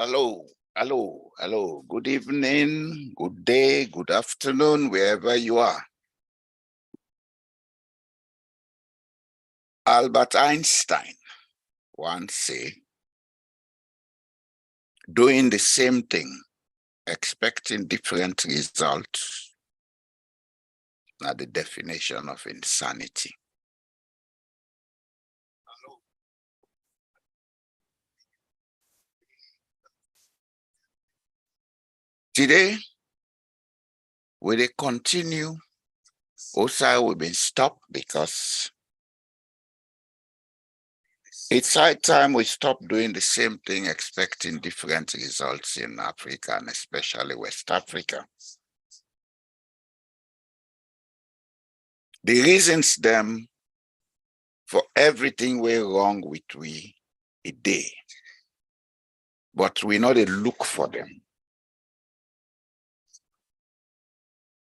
Hello, hello, hello. Good evening, good day, good afternoon, wherever you are. Albert Einstein once said, doing the same thing, expecting different results, are the definition of insanity. Today, we will continue. Also, we've been stopped because it's high time we stop doing the same thing, expecting different results in Africa and especially West Africa. The reasons them for everything we're wrong with we a day, but we know they look for them.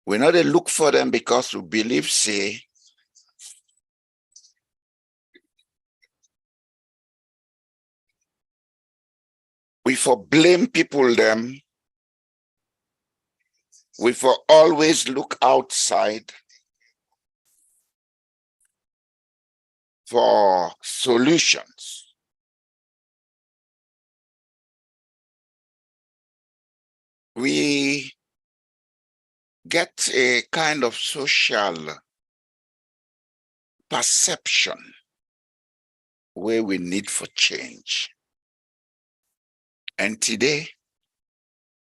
We know they look for them because we believe, say, we for blame people them, we for always look outside for solutions. We get a kind of social perception where we need for change. And today,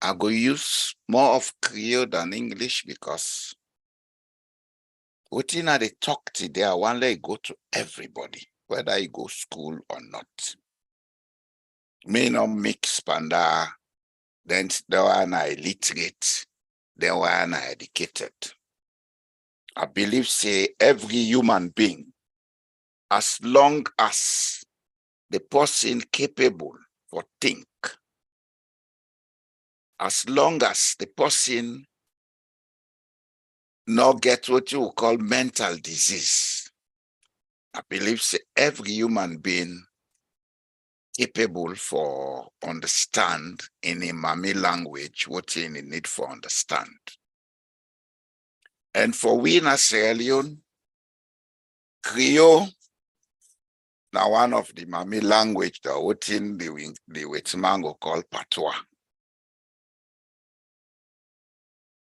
I go use more of Creole than English because what in they talk today, I want to go to everybody, whether you go school or not. May not mix panda, then they are not illiterate, they are not educated. I believe, say, every human being, as long as the person capable for think, as long as the person not get what you call mental disease, I believe, say, every human being capable for understand in a Mami language what you need for understand. And for we in Sierra Leone, Creole, now one of the Mami language that what in the Wetmango call patois.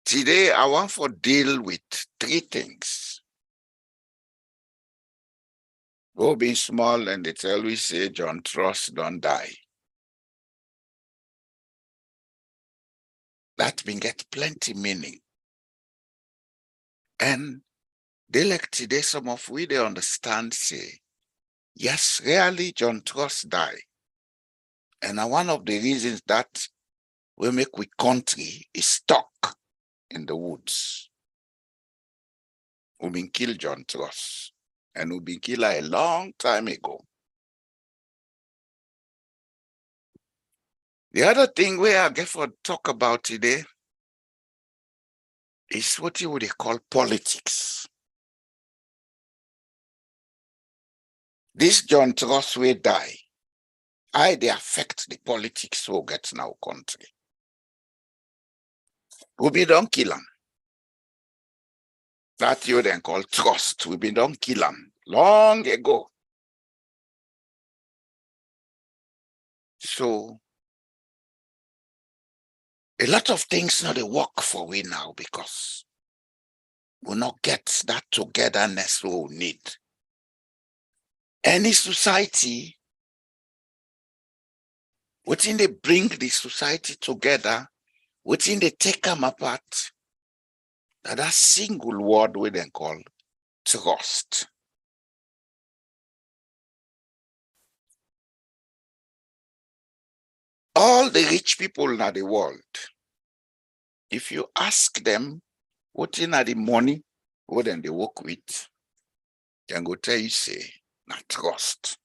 Today, I want to deal with three things. Go being small and they tell we say John Trust don't die. That been get plenty meaning. And they like today, some of we they understand say, yes, really John Trust die. And one of the reasons that we make we country is stuck in the woods. We been killed John Trust. And we been killed a long time ago. The other thing we are going to talk about today is what you would call politics. This John Trust will die. How they affect the politics we get in our country. We be don't kill him. That you then call trust. We be don't kill him long ago. So a lot of things now they work for we now because we not get that togetherness we need. Any society, within they bring the society together, within they take them apart, that single word we then call trust. All the rich people in the world, if you ask them what in the money, what then they work with, they go tell you say, not trust.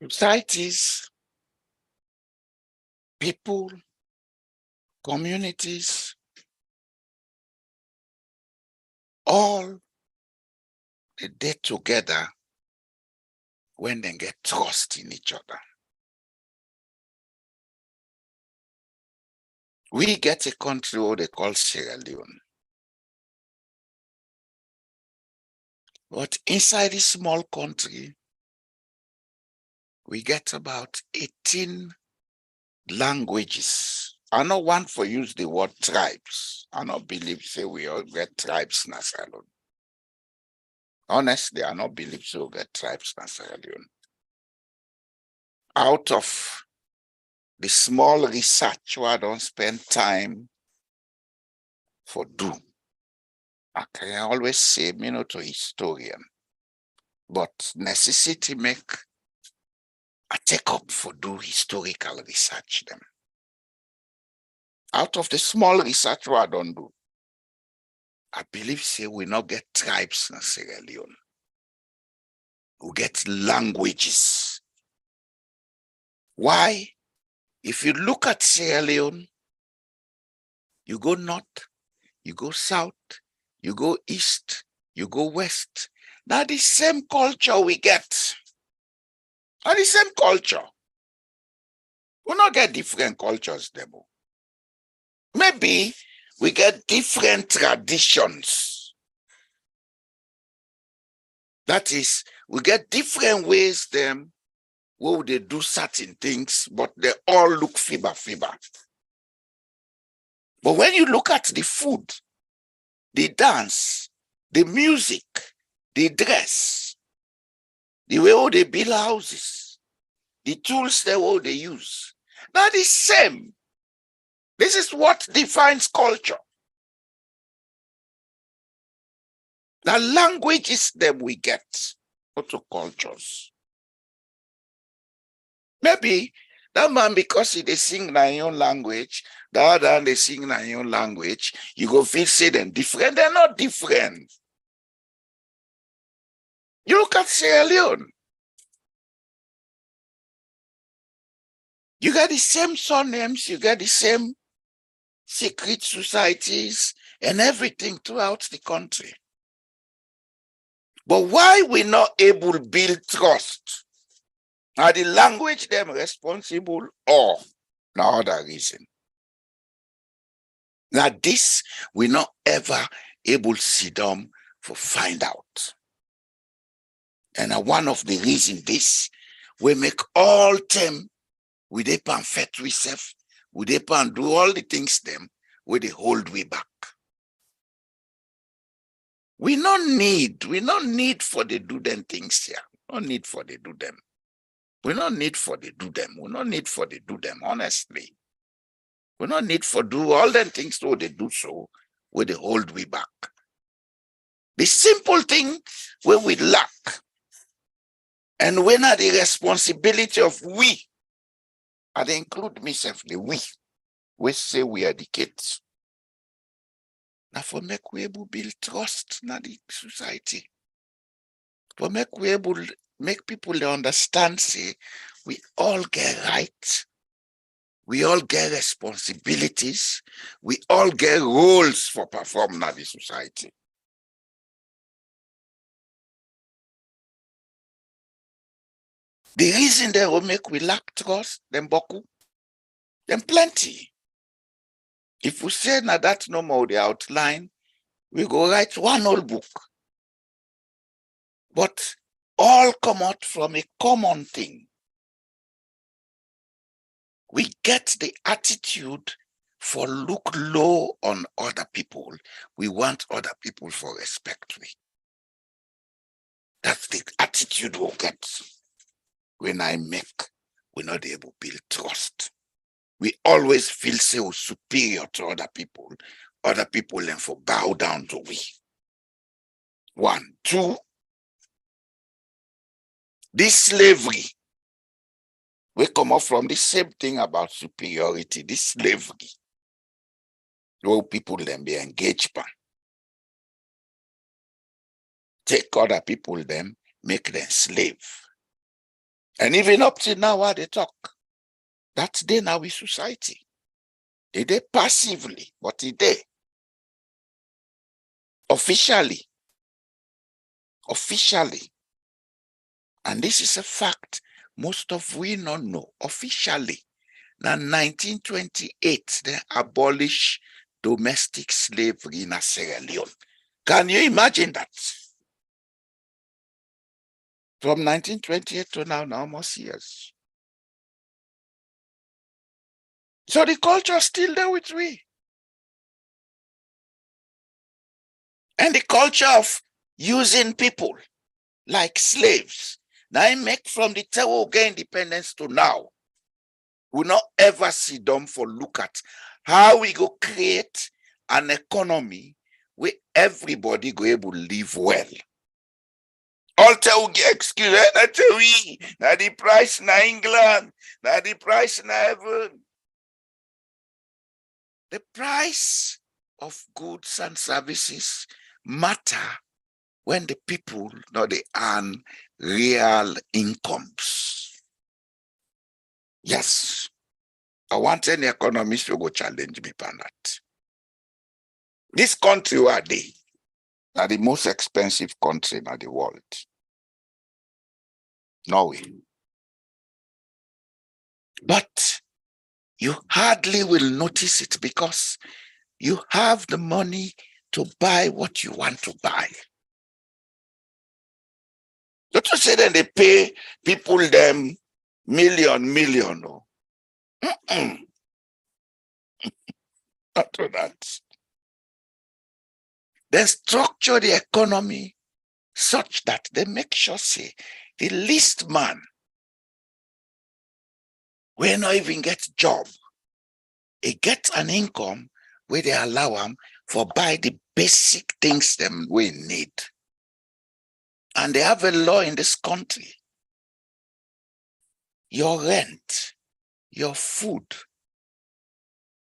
Societies, people, communities, all they together when they get trust in each other. We get a country what they call Sierra Leone. But inside this small country, we get about 18 languages. I don't want for use the word tribes. I don't believe say we all get tribes in Sierra Leone. Honestly, I don't believe so we get tribes in Sierra Leone. Out of the small research where I don't spend time for do, I can always say, me not a historian, but necessity make I take up for do historical research them. Out of the small research what I don't do, I believe say we not get tribes in Sierra Leone. We get languages. Why? If you look at Sierra Leone, you go north, you go south, you go east, you go west. Now the same culture we get. Now the same culture. We not get different cultures, Debo. Maybe we get different traditions. That is, we get different ways them where they do certain things, but they all look fiber. But when you look at the food, the dance, the music, the dress, the way how they build houses, the tools they use, they're the same. This is what defines culture. The languages that we get, not to cultures. Maybe that man, because they sing in their own language, the other they sing in their own language, you go feel say them different. They're not different. You look at Sierra Leone. You got the same surnames, you got the same secret societies and everything throughout the country. But why we not able to build trust? Are the language them responsible or no other reason? Now this we not ever able to sit down for find out. And one of the reasons this we make all them with they pan fet we self, with they pan do all the things them where they hold we back. We not need for they do them things here. No need for they do them. We not need for they do them. We not need for they do them, honestly. We not need for do all them things so they do so where they hold we back. The simple thing where we lack. And when are the responsibility of we, I include myself, the we say we are the kids. Now for make we able build trust in the society. For make we able make people understand, say, we all get rights, we all get responsibilities, we all get roles for performing in the society. The reason they will make we lack trust, them boku, them plenty. If we say now that no more the outline, we go write one whole book. But all come out from a common thing. We get the attitude for look low on other people. We want other people for respect. That's the attitude we'll get when we're not able to build trust. We always feel so superior to other people then for bow down to we. 1, 2, this slavery, we come up from the same thing about superiority, this slavery. Where people then be engaged by. Take other people then, make them slave. And even up till now, while they talk, that's they now in society. They passively, but they officially. And this is a fact most of we not know officially. Now, 1928, they abolished domestic slavery in Sierra Leone. Can you imagine that? From 1928 to now almost years. So the culture is still there with we. And the culture of using people like slaves. Now I make from the Tewoge independence to now. We not ever sit down for look at how we go create an economy where everybody go able to live well. All Tewoge excuse that we now the price na England, now the price na heaven. The price of goods and services matter when the people know they earn real incomes. Yes, I want any economist to go challenge me on that. This country where they are the most expensive country in the world. Norway. But you hardly will notice it because you have the money to buy what you want to buy. Not to say that they pay people them million. No. Not to that. They structure the economy such that they make sure, say, the least man will not even get job. He gets an income where they allow him for buy the basic things them we need. And they have a law in this country. Your rent, your food,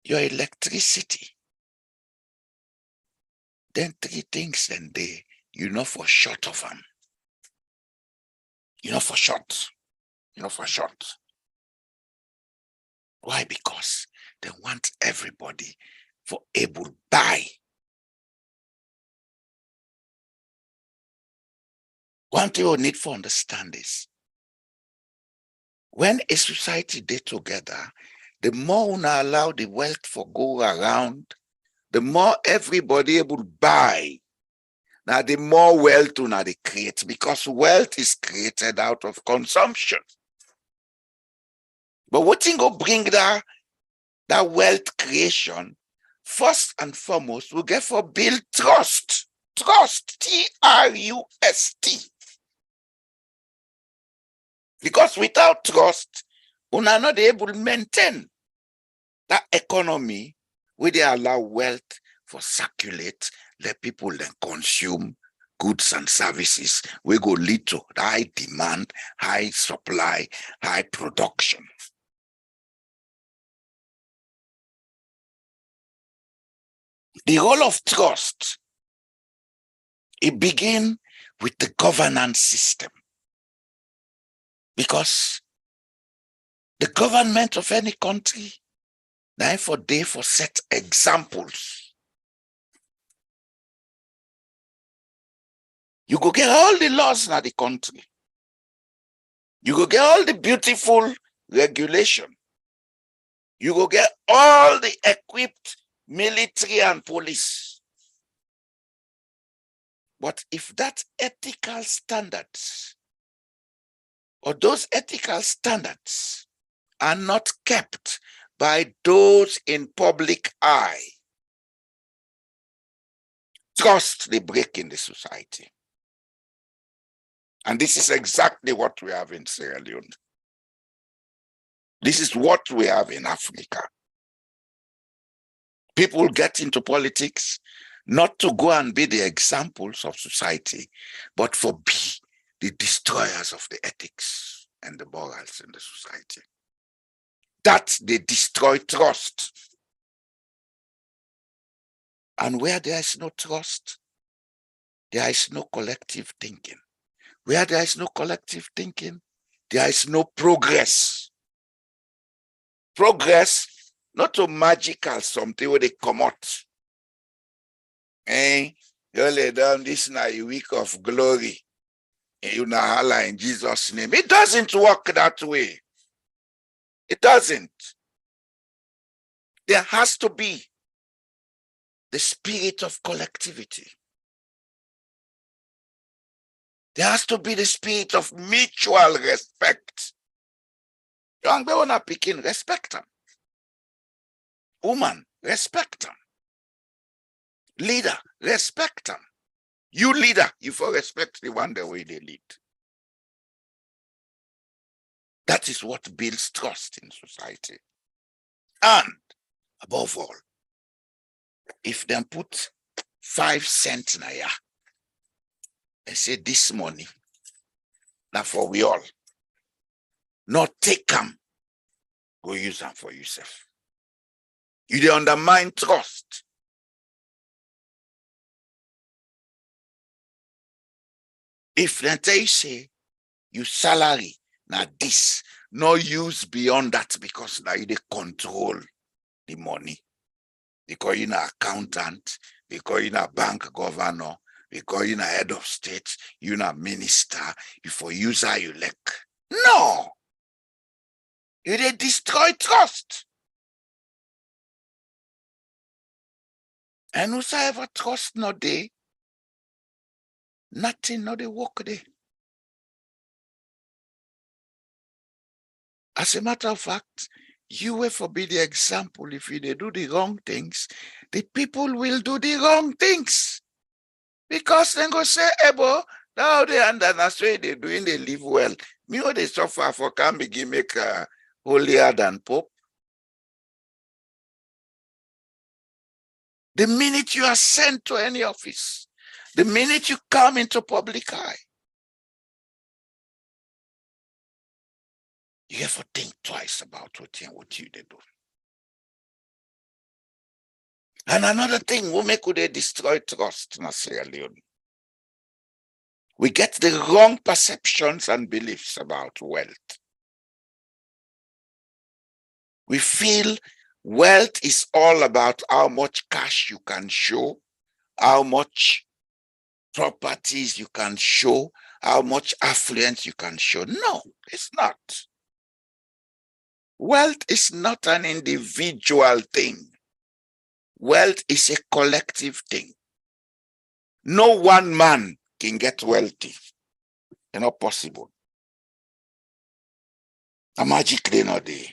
your electricity, then 3 things then they, for short of them. For short. Why? Because they want everybody for able to buy. One thing we need to understand is, when a society they together, the more we allow the wealth for go around, the more everybody able to buy. Now, the more wealth they create, because wealth is created out of consumption. But what thing go bring that wealth creation? First and foremost, we get for build trust. Trust, T-R-U-S-T. Because without trust, we are not able to maintain that economy where they allow wealth for circulate, let people then consume goods and services. We go lead to high demand, high supply, high production. The role of trust, it begins with the governance system. Because the government of any country, now for set examples. You go get all the laws in the country. You go get all the beautiful regulation. You go get all the equipped military and police. But if that ethical standards or those ethical standards are not kept by those in public eye, trust they break in the society. And this is exactly what we have in Sierra Leone. This is what we have in Africa. People get into politics not to go and be the examples of society, but for be the destroyers of the ethics and the morals in the society. That they destroy trust. And where there is no trust, there is no collective thinking. Where there is no collective thinking, there is no progress. Progress, not a magical something where they come out. You lay down this now a week of glory. You know, Allah in Jesus' name. It doesn't work that way. It doesn't. There has to be the spirit of collectivity. There has to be the spirit of mutual respect. Young people are picking, respect them. Woman, respect them. Leader, respect them. You leader, you for respect the one the way they lead. That is what builds trust in society. And above all, if they put 5 cents in a year and say this money, now for we all, not take them, go use them for yourself. You dey undermine trust. If they say you salary now this, no use beyond that because now you dey control the money. Because you're an accountant, because you're a bank governor, because you're a head of state, you're a minister, you for user you like. No. You dey destroy trust. And whosoever trust not they, nothing not they work there. As a matter of fact, you will forbid the example. If they do the wrong things, the people will do the wrong things. Because they go say, Ebo, now they understand that's why they doing, they live well. Me what they suffer for can begin make holier than Pope. The minute you are sent to any office, the minute you come into public eye, you have to think twice about what you they do. And another thing, women could they destroy trust in Sierra Leone. We get the wrong perceptions and beliefs about wealth. We feel wealth is all about how much cash you can show, how much properties you can show, how much affluence you can show. No, it's not. Wealth is not an individual thing. Wealth is a collective thing. No one man can get wealthy. It's not possible. A magic they not there.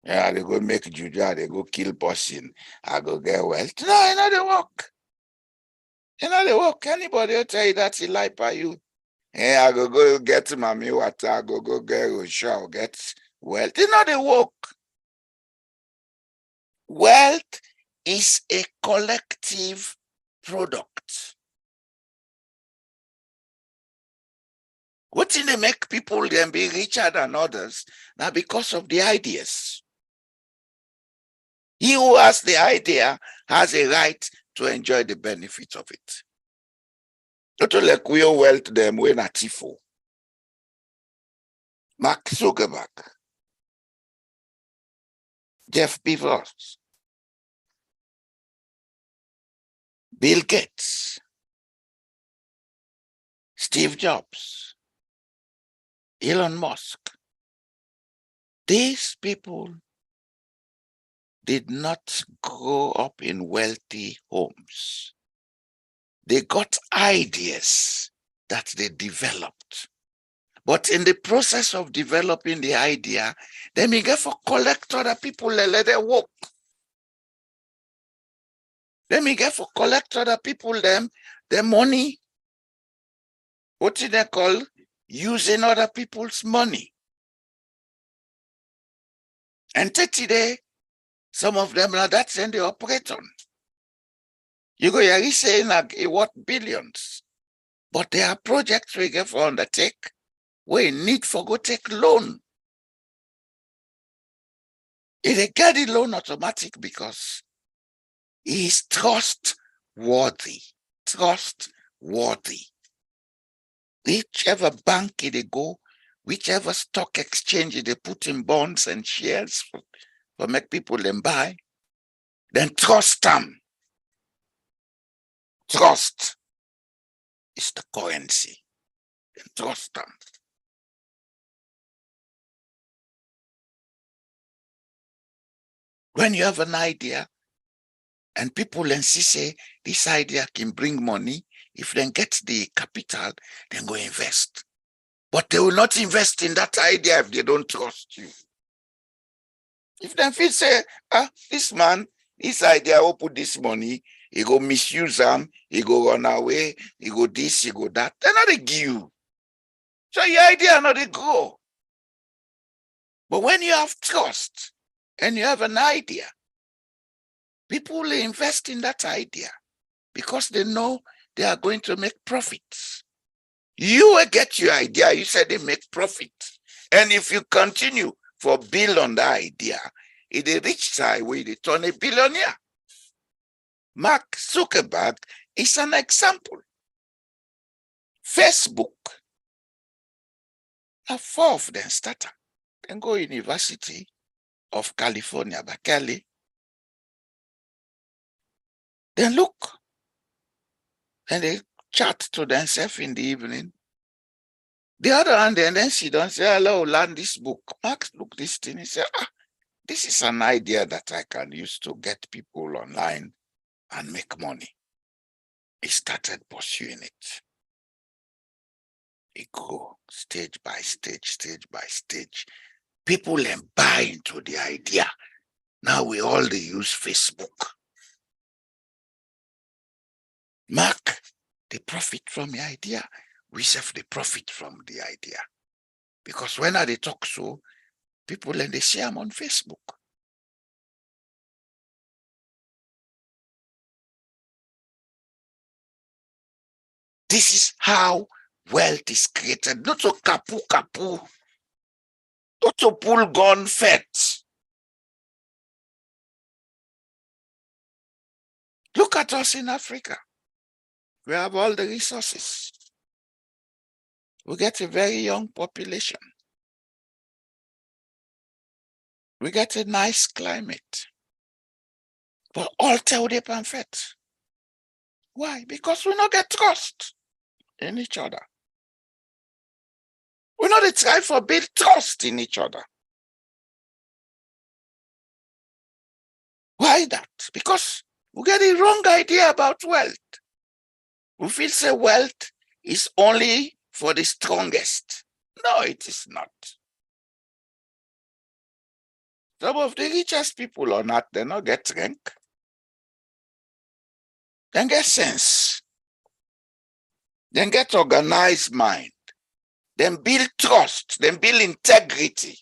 Yeah, they go make juju, they go kill person, I go get wealth. No, you know they work. You know they work. Anybody will tell you that's a lie by you. Yeah, I go get mommy water, I go get a shower, get wealth. You know they work. Wealth is a collective product. What did they make people then be richer than others? Now because of the ideas. He who has the idea has a right to enjoy the benefit of it. Not like we all wealth them when at Tifo. Mark Zuckerberg, Jeff Bezos, Bill Gates, Steve Jobs, Elon Musk. These people did not grow up in wealthy homes. They got ideas that they developed. But in the process of developing the idea, they may get for collect other people, let them work. They may get for collect other people, their money. What do they call? Using other people's money. And today, some of them are that's in they operate on. You go here, he's saying like what billions. But there are projects we get for undertake where you need for go take loan. If they get the loan automatic because he is trustworthy. Trustworthy. Whichever bank they go, whichever stock exchange they put in bonds and shares for make people them buy, then trust them. Trust is the currency. Then trust them. When you have an idea and people then see say this idea can bring money, if they get the capital, then go invest. But they will not invest in that idea if they don't trust you. If they feel say, this man, this idea will put this money, he go misuse them, he go run away, he go this, he go that, they're not a give you. So your idea not a grow. But when you have trust and you have an idea, people will invest in that idea because they know they are going to make profits. You will get your idea, you said they make profit. And if you continue for build on the idea, it a rich side where they turn a billionaire. Mark Zuckerberg is an example. Facebook, 4 of them started. Then go University of California, Berkeley. Then look, and they chat to themselves in the evening. The other hand, and then she don't say, hello, learn this book. Mark, look this thing. He said, this is an idea that I can use to get people online and make money. He started pursuing it. He grew stage by stage, stage by stage. People then buy into the idea. Now we all use Facebook. Mark, they profit from the idea. We have the profit from the idea. Because when they talk so, people and they share them on Facebook. This is how wealth is created. Not so kapu, not so pull gun fat. Look at us in Africa. We have all the resources. We get a very young population. We get a nice climate. But all tell the pamphlet. Why? Because we not get trust in each other. We not try for build trust in each other. Why that? Because we get the wrong idea about wealth. We feel say wealth is only for the strongest. No, it is not. Some of the richest people on earth, they not get rank. They get sense. They get organized mind. Then build trust. Then build integrity.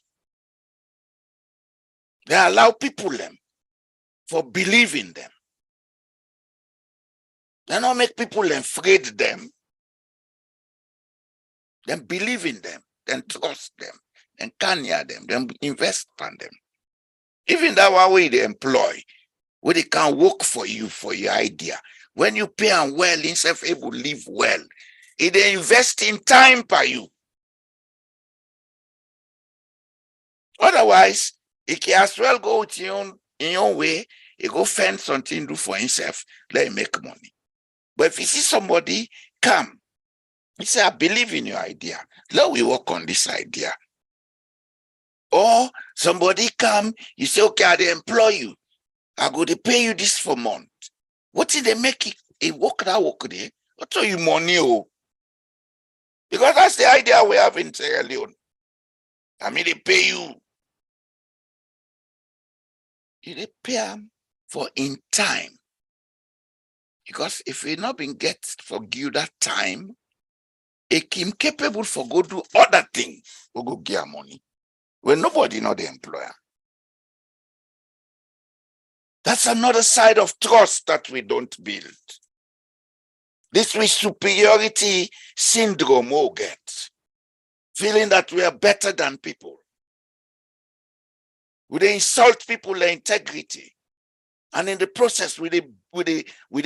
They allow people them for believing them. They don't make people afraid them. Then believe in them. Then trust them. Then can hear them. Then invest on them. Even that one way they employ, where they can work for you for your idea. When you pay them well, instead of able to live well, they invest in time for you. Otherwise, he can as well go with in your own way, he go find something to do for himself, let him make money. But if you see somebody come, he say, I believe in your idea. Let we work on this idea. Or somebody come, you say, okay, I employ you. I go to pay you this for month. What did they make it work that work there? What tell you money? Oh? Because that's the idea we have in Sierra Leone. I mean, they pay you. They pay them for in time. Because if we not been get for give that time, it can capable for go do other things or go get money. When nobody know the employer. That's another side of trust that we don't build. This with superiority syndrome we get. Feeling that we are better than people. We insult people's integrity. And in the process, we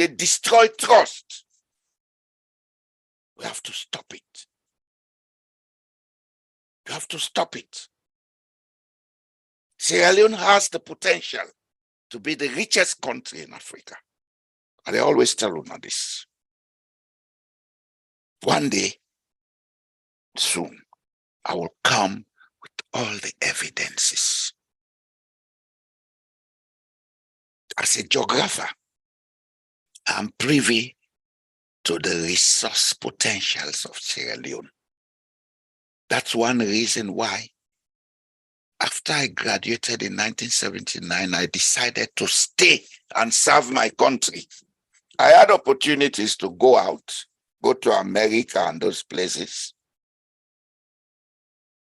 destroy trust. We have to stop it. You have to stop it. Sierra Leone has the potential to be the richest country in Africa. And I always tell you this. One day, soon, I will come with all the evidences. As a geographer, I'm privy to the resource potentials of Sierra Leone. That's one reason why, after I graduated in 1979, I decided to stay and serve my country. I had opportunities to go out, go to America and those places.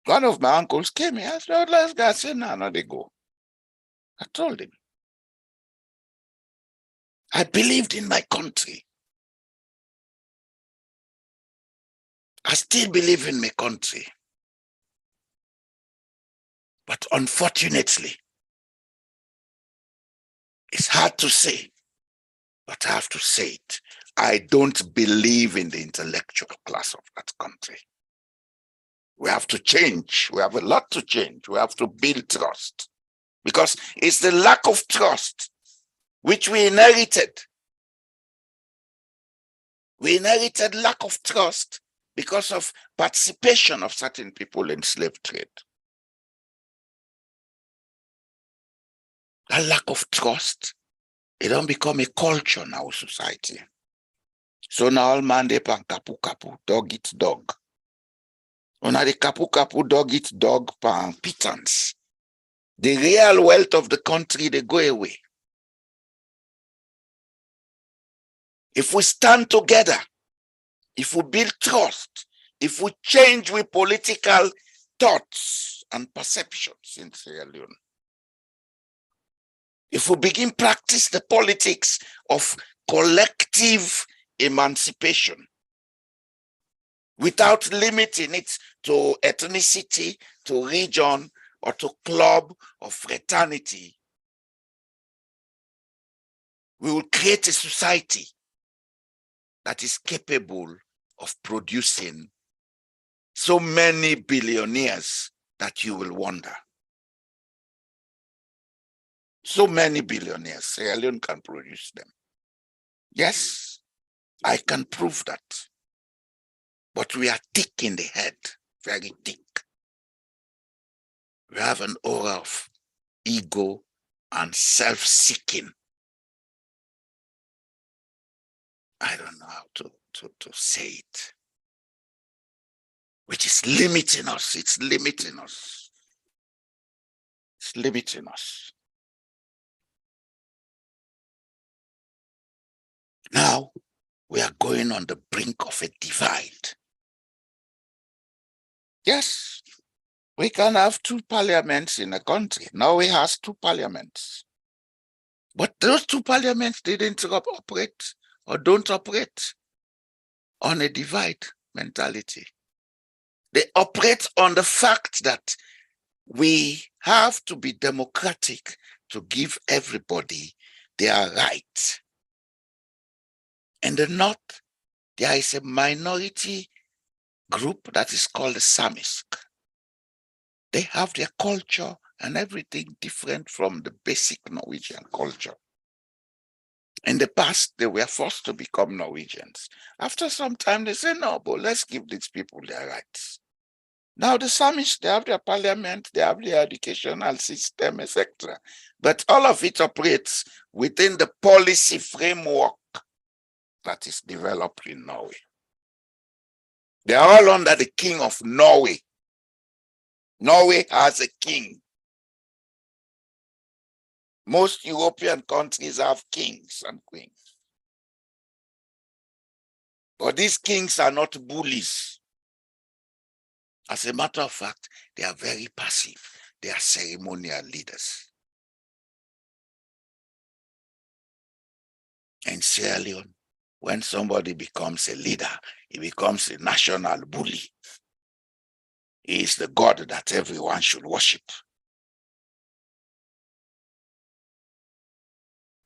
One of my uncles came here, I said, let's go. I said, no, they go. I told him. I believed in my country. I still believe in my country. But unfortunately, it's hard to say, but I have to say it. I don't believe in the intellectual class of that country. We have to change. We have a lot to change. We have to build trust. Because it's the lack of trust which we inherited. We inherited lack of trust because of participation of certain people in slave trade. That lack of trust, it don't become a culture in our society. So now all man they pan kapu kapu, dog eat dog. Una the kapu kapu, dog eat dog pan pittance. The real wealth of the country, they go away. If we stand together, if we build trust, if we change with political thoughts and perceptions in Sierra Leone, if we begin practice the politics of collective emancipation without limiting it to ethnicity, to region, or to club or fraternity, we will create a society that is capable of producing so many billionaires that you will wonder. So many billionaires, Sierra Leone can produce them. Yes, I can prove that. But we are thick in the head, very thick. We have an aura of ego and self-seeking. I don't know how to say it, which is limiting us. It's limiting us. It's limiting us. Now, we are going on the brink of a divide. Yes, we can have 2 parliaments in a country. Norway has 2 parliaments. But those 2 parliaments didn't operate or don't operate on a divide mentality. They operate on the fact that we have to be democratic to give everybody their right. In the north, there is a minority group that is called the Samisk. They have their culture and everything different from the basic Norwegian culture. In the past, they were forced to become Norwegians. After some time, they say, no, but let's give these people their rights. Now the Samish, they have their parliament, they have their educational system, etc. But all of it operates within the policy framework that is developed in Norway. They are all under the king of Norway. Norway has a king. Most European countries have kings and queens. But these kings are not bullies. As a matter of fact, they are very passive. They are ceremonial leaders. In Sierra Leone, when somebody becomes a leader, he becomes a national bully. He is the God that everyone should worship.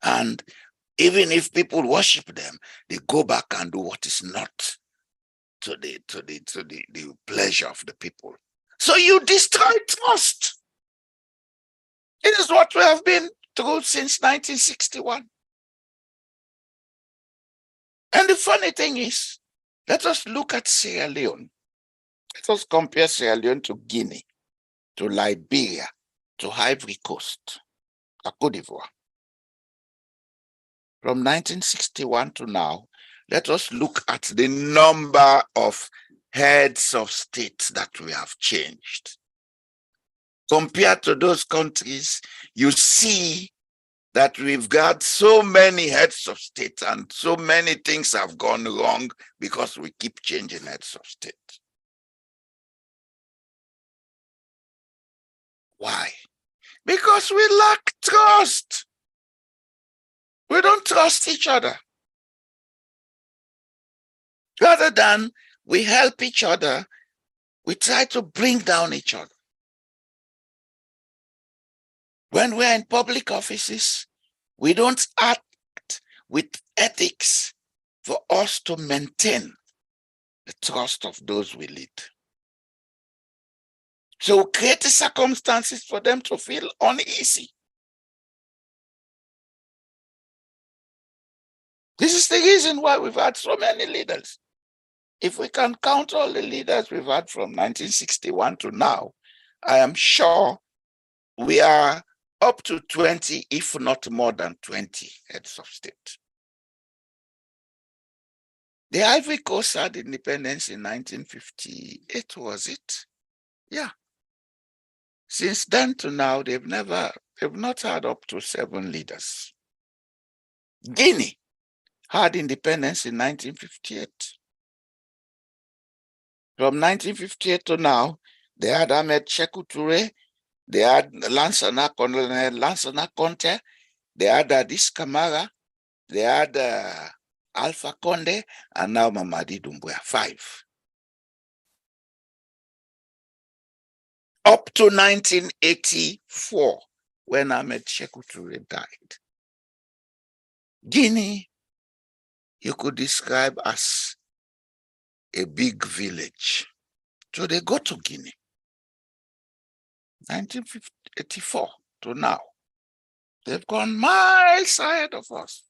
And even if people worship them, they go back and do what is not to the pleasure of the people. So you destroy trust. It is what we have been through since 1961. And the funny thing is, let us look at Sierra Leone. Let us compare Sierra Leone to Guinea, to Liberia, to Ivory Coast, to Cote d'Ivoire. From 1961 to now, let us look at the number of heads of states that we have changed. Compared to those countries, you see that we've got so many heads of state and so many things have gone wrong because we keep changing heads of state. Why? Because we lack trust. We don't trust each other. Rather than we help each other, we try to bring down each other. When we're in public offices, we don't act with ethics for us to maintain the trust of those we lead. So create the circumstances for them to feel uneasy. This is the reason why we've had so many leaders. If we can count all the leaders we've had from 1961 to now, I am sure we are up to 20, if not more than 20 heads of state. The Ivory Coast had independence in 1958, was it? Yeah. Since then to now, they've not had up to 7 leaders. Guinea had independence in 1958. From 1958 to now, they had Ahmed Sékou Touré, they had Lansana Conte, they had Addis Camara, they had Alpha Conde, and now Mamadi Doumbouya, 5. Up to 1984, when Ahmed Sékou Touré died. Guinea, you could describe as a big village. So they go to Guinea, 1984 to now. They've gone miles ahead of us.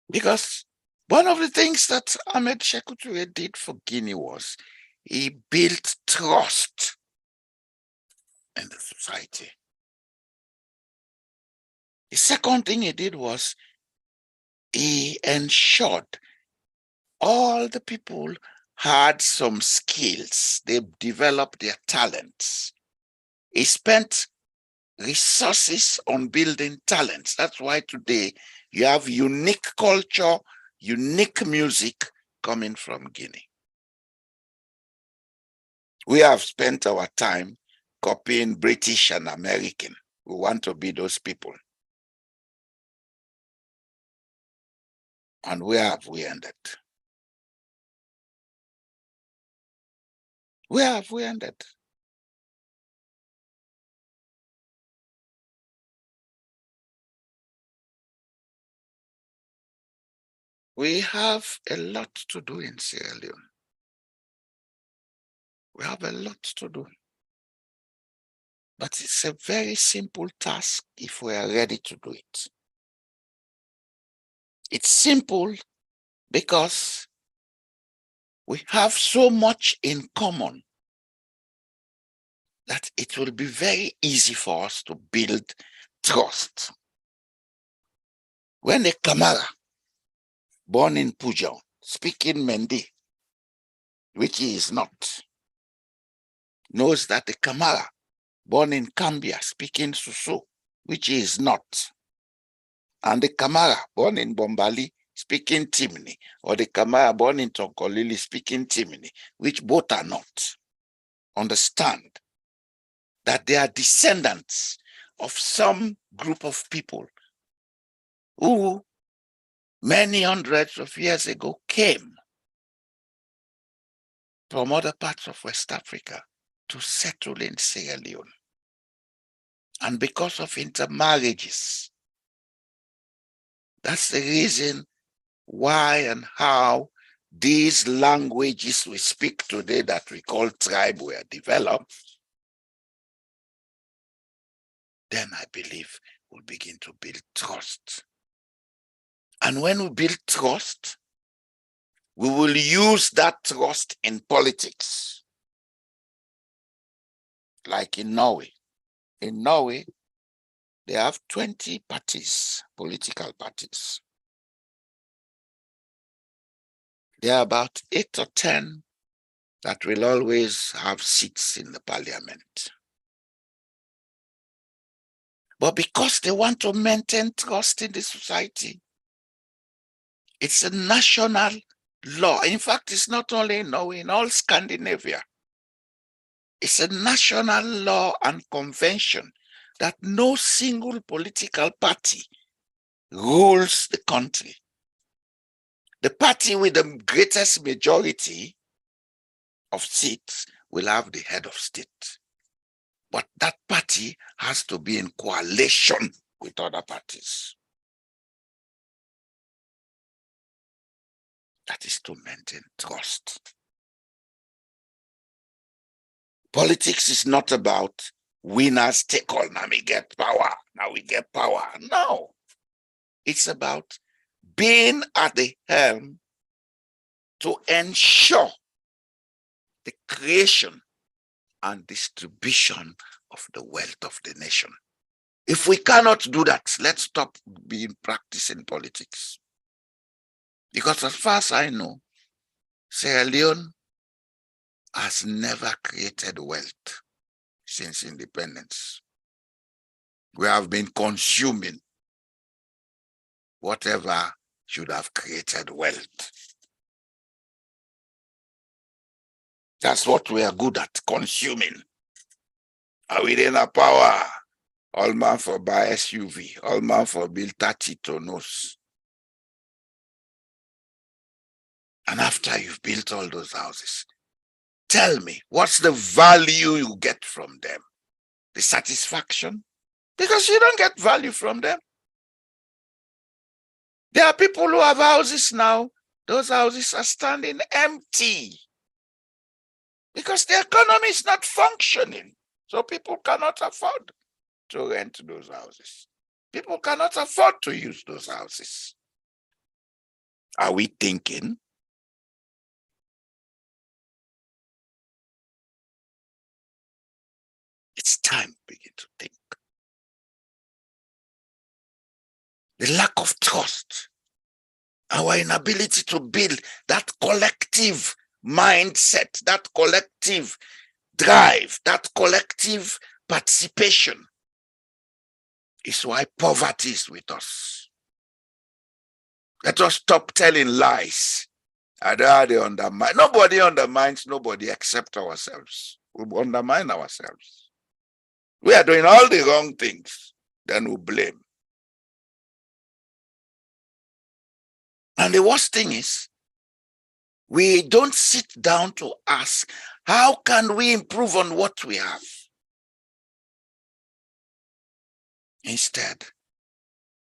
Because one of the things that Ahmed Sékou Touré did for Guinea was he built trust in the society. The second thing he did was he ensured all the people had some skills. They developed their talents. He spent resources on building talents. That's why today you have unique culture, unique music coming from Guinea. We have spent our time copying British and American. We want to be those people. And where have we ended? Where have we ended? We have a lot to do in Sierra Leone. We have a lot to do. But it's a very simple task if we are ready to do it. It's simple because we have so much in common that it will be very easy for us to build trust. When a Kamara, born in Pujao, speaking Mendi, which he is not, knows that the Kamara, born in Cambia, speaking Susu, which he is not, and the Kamara, born in Bombali, speaking Timni, or the Kamara, born in Tonkolili, speaking Timni, which both are not, understand that they are descendants of some group of people who many hundreds of years ago came from other parts of West Africa to settle in Sierra Leone. And because of intermarriages, that's the reason why and how these languages we speak today that we call tribe were developed, then I believe we'll begin to build trust. And when we build trust, we will use that trust in politics. Like in Norway. In Norway, they have 20 parties, political parties. There are about 8 or 10 that will always have seats in the parliament. But because they want to maintain trust in the society, it's a national law. In fact, it's not only in Norway, in all Scandinavia. It's a national law and convention that no single political party rules the country. The party with the greatest majority of seats will have the head of state. But that party has to be in coalition with other parties. That is to maintain trust. Politics is not about winners take all. Now we get power. Now we get power. No. It's about being at the helm to ensure the creation and distribution of the wealth of the nation. If we cannot do that, let's stop practicing politics. Because as far as I know, Sierra Leone has never created wealth since independence. We have been consuming whatever should have created wealth. That's what we are good at, consuming. Are we in a power? All man for buy SUV, all man for build 30 tonneaus. And after you've built all those houses, tell me, what's the value you get from them? The satisfaction? Because you don't get value from them. There are people who have houses now. Those houses are standing empty because the economy is not functioning. So people cannot afford to rent those houses. People cannot afford to use those houses. Are we thinking? It's time to begin to think. The lack of trust, our inability to build that collective mindset, that collective drive, that collective participation is why poverty is with us. Let us stop telling lies. Nobody undermines nobody except ourselves. We undermine ourselves. We are doing all the wrong things, then we blame. And the worst thing is, we don't sit down to ask, how can we improve on what we have? Instead,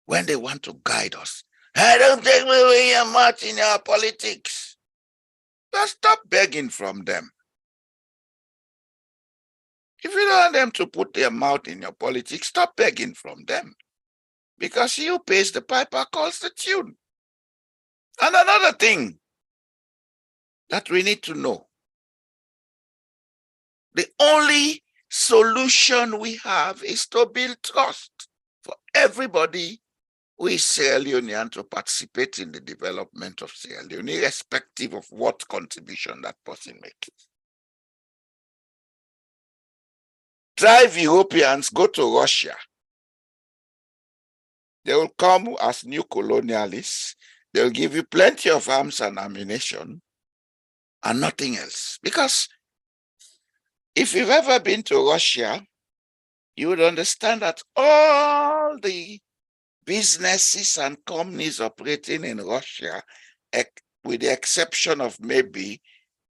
when they want to guide us, I don't take away your mouth in your politics. Just stop begging from them. If you don't want them to put their mouth in your politics, stop begging from them. Because you pays the piper calls the tune. And another thing that we need to know, the only solution we have is to build trust for everybody who is Sierra Leonean to participate in the development of Sierra Leone, irrespective of what contribution that person makes. Drive Europeans, go to Russia. They will come as new colonialists. They'll give you plenty of arms and ammunition and nothing else. Because if you've ever been to Russia, you would understand that all the businesses and companies operating in Russia, with the exception of maybe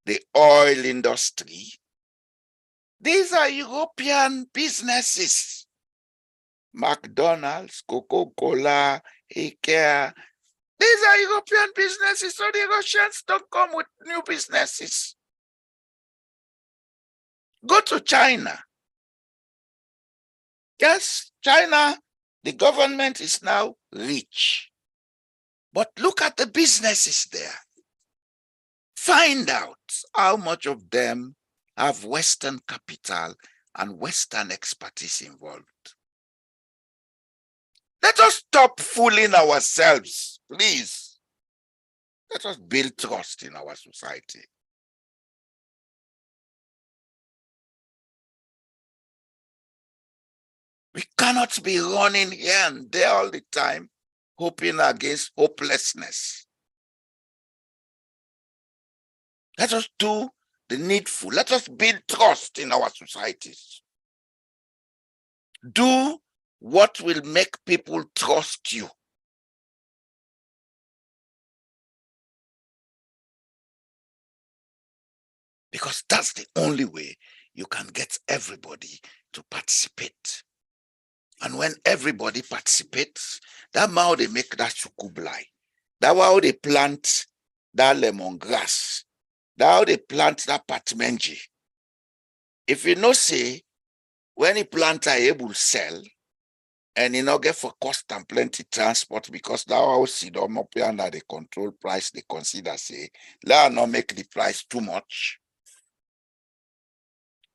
the oil industry, these are European businesses. McDonald's, Coca-Cola, IKEA, These are European businesses, so the Russians don't come with new businesses. Go to China. Yes, China, the government is now rich. But look at the businesses there. Find out how much of them have Western capital and Western expertise involved. Let us stop fooling ourselves, please. Let us build trust in our society. We cannot be running here and there all the time, hoping against hopelessness. Let us do the needful. Let us build trust in our societies. Do what will make people trust you. Because that's the only way you can get everybody to participate. And when everybody participates, that's how they make that sukublai. That's how they plant that lemongrass. That's how they plant that patmenji. If you know, say, when a planter able to sell, and you not get for cost and plenty transport, because that house see them up under the control price, they consider say, let not make the price too much.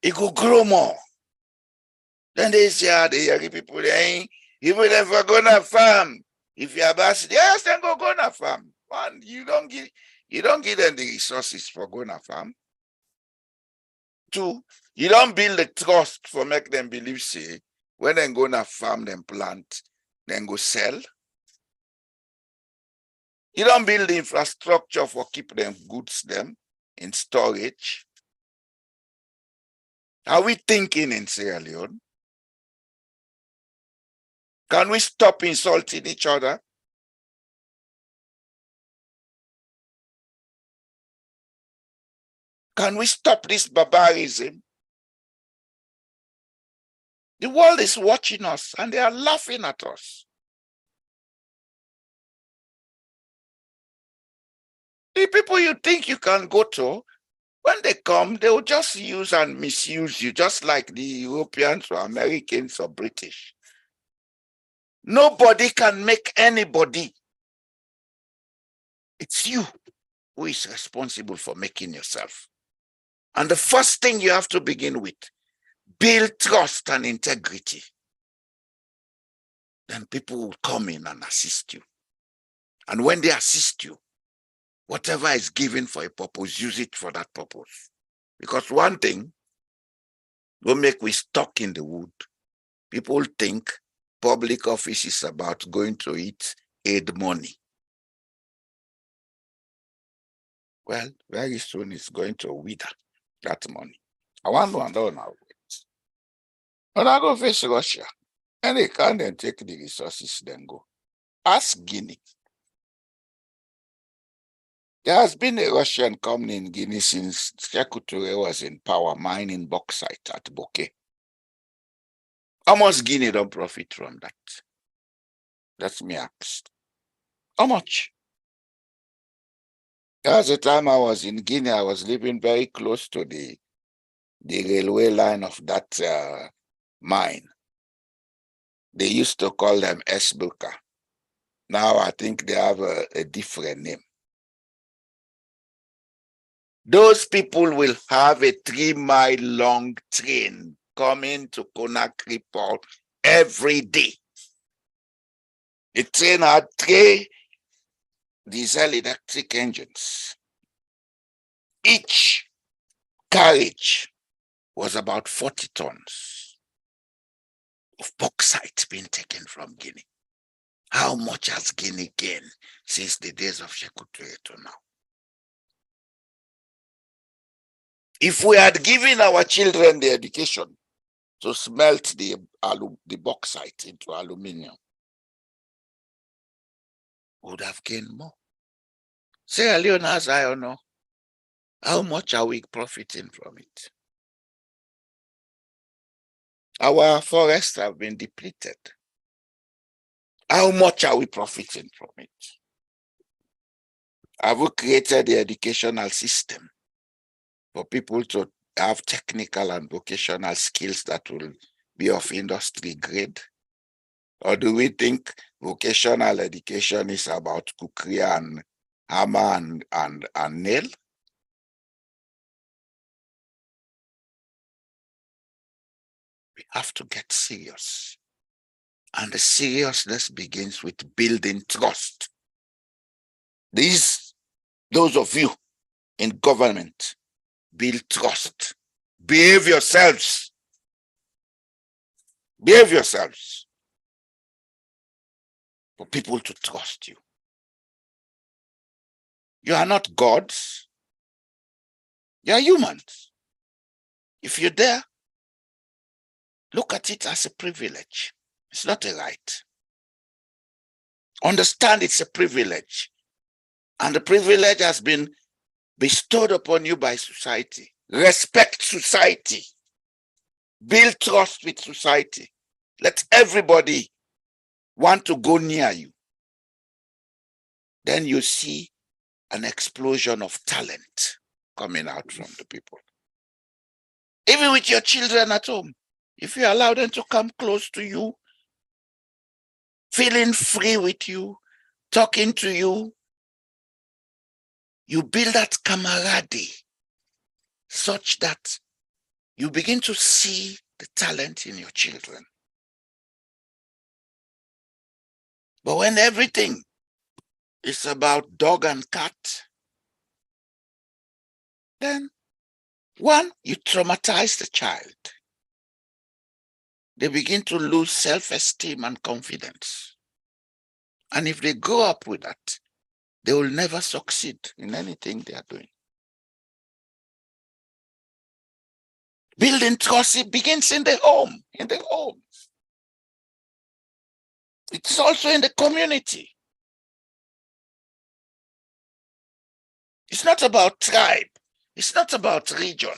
It could grow more. Then they say, the young people, they ain't even if we're gonna farm. If you're about, yes, then go gonna farm. And you don't give them the resources for gonna farm. Two, you don't build the trust for make them believe, say, when they're gonna farm, them plant, then go sell. You don't build the infrastructure for keep them goods them in storage. Are we thinking in Sierra Leone? Can we stop insulting each other? Can we stop this barbarism? The world is watching us and they are laughing at us. The people you think you can go to, when they come, they will just use and misuse you, just like the Europeans or Americans or British. Nobody can make anybody. It's you who is responsible for making yourself. And the first thing you have to begin with, build trust and integrity. Then people will come in and assist you. And when they assist you, whatever is given for a purpose, use it for that purpose. Because one thing will make we stuck in the wood. People think public office is about going to eat aid money. Well, very soon it's going to wither that money. I want to know now. When I go face Russia, and they can't then take the resources, then go. Ask Guinea. There has been a Russian company in Guinea since Sekou Touré was in power, mining bauxite at Bouquet. How much Guinea don't profit from that? That's me asked. How much? There was a time I was in Guinea, I was living very close to the railway line of that mine. They used to call them Esbuka. Now I think they have a different name. Those people will have a 3-mile-long train coming to Conakry Port every day. The train had 3 diesel electric engines. Each carriage was about 40 tons of bauxite being taken from Guinea. How much has Guinea gained since the days of Sekou Touré to now? If we had given our children the education to smelt the bauxite into aluminium, we would have gained more. Sierra Leone has iron ore. How much are we profiting from it? Our forests have been depleted. How much are we profiting from it? Have we created the educational system for people to have technical and vocational skills that will be of industry grade? Or do we think vocational education is about cookery and hammer and nail? We have to get serious. And the seriousness begins with building trust. Those of you in government, build trust. Behave yourselves. Behave yourselves for people to trust you. You are not gods. You are humans. If you're there, look at it as a privilege. It's not a right. Understand it's a privilege. And the privilege has been bestowed upon you by society. Respect society. Build trust with society. Let everybody want to go near you. Then you see an explosion of talent coming out from the people. Even with your children at home, if you allow them to come close to you, feeling free with you, talking to you, you build that camaraderie such that you begin to see the talent in your children. But when everything is about dog and cat, then one, you traumatize the child. They begin to lose self-esteem and confidence. And if they grow up with that, they will never succeed in anything they are doing. Building trust, it begins in the home, It's also in the community. It's not about tribe. It's not about region.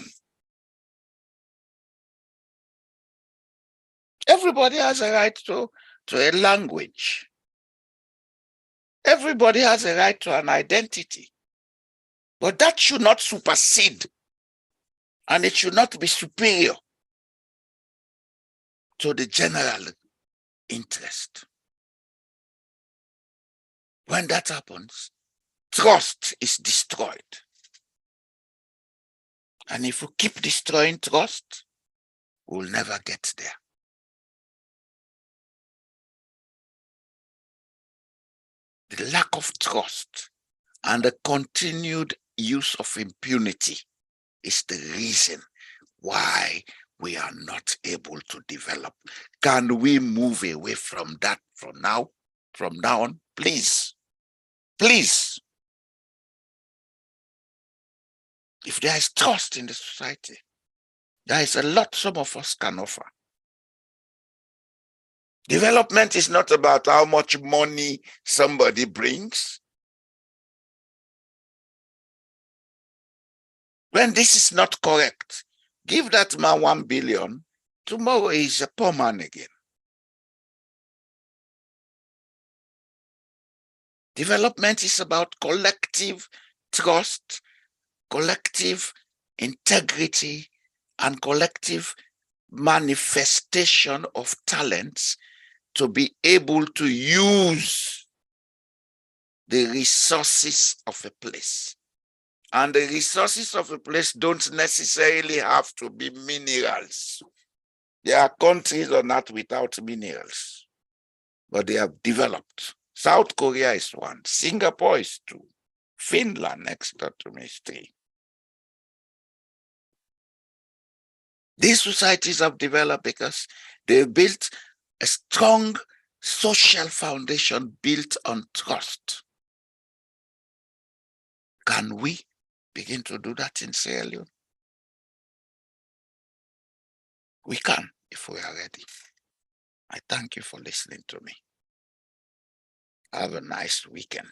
Everybody has a right to a language. Everybody has a right to an identity. But that should not supersede, and it should not be superior to the general interest. When that happens, trust is destroyed. And if we keep destroying trust, we'll never get there. The lack of trust and the continued use of impunity is the reason why we are not able to develop. Can we move away from that from now on? Please. Please. If there is trust in the society, there is a lot some of us can offer. Development is not about how much money somebody brings. When this is not correct, give that man 1 billion, tomorrow he's a poor man again. Development is about collective trust, collective integrity, and collective manifestation of talents to be able to use the resources of a place. And the resources of a place don't necessarily have to be minerals. There are countries on earth without minerals, but they have developed. South Korea is one, Singapore is two, Finland next door to me is three. These societies have developed because they built a strong social foundation built on trust. Can we begin to do that in Sierra Leone? We can if we are ready. I thank you for listening to me. Have a nice weekend.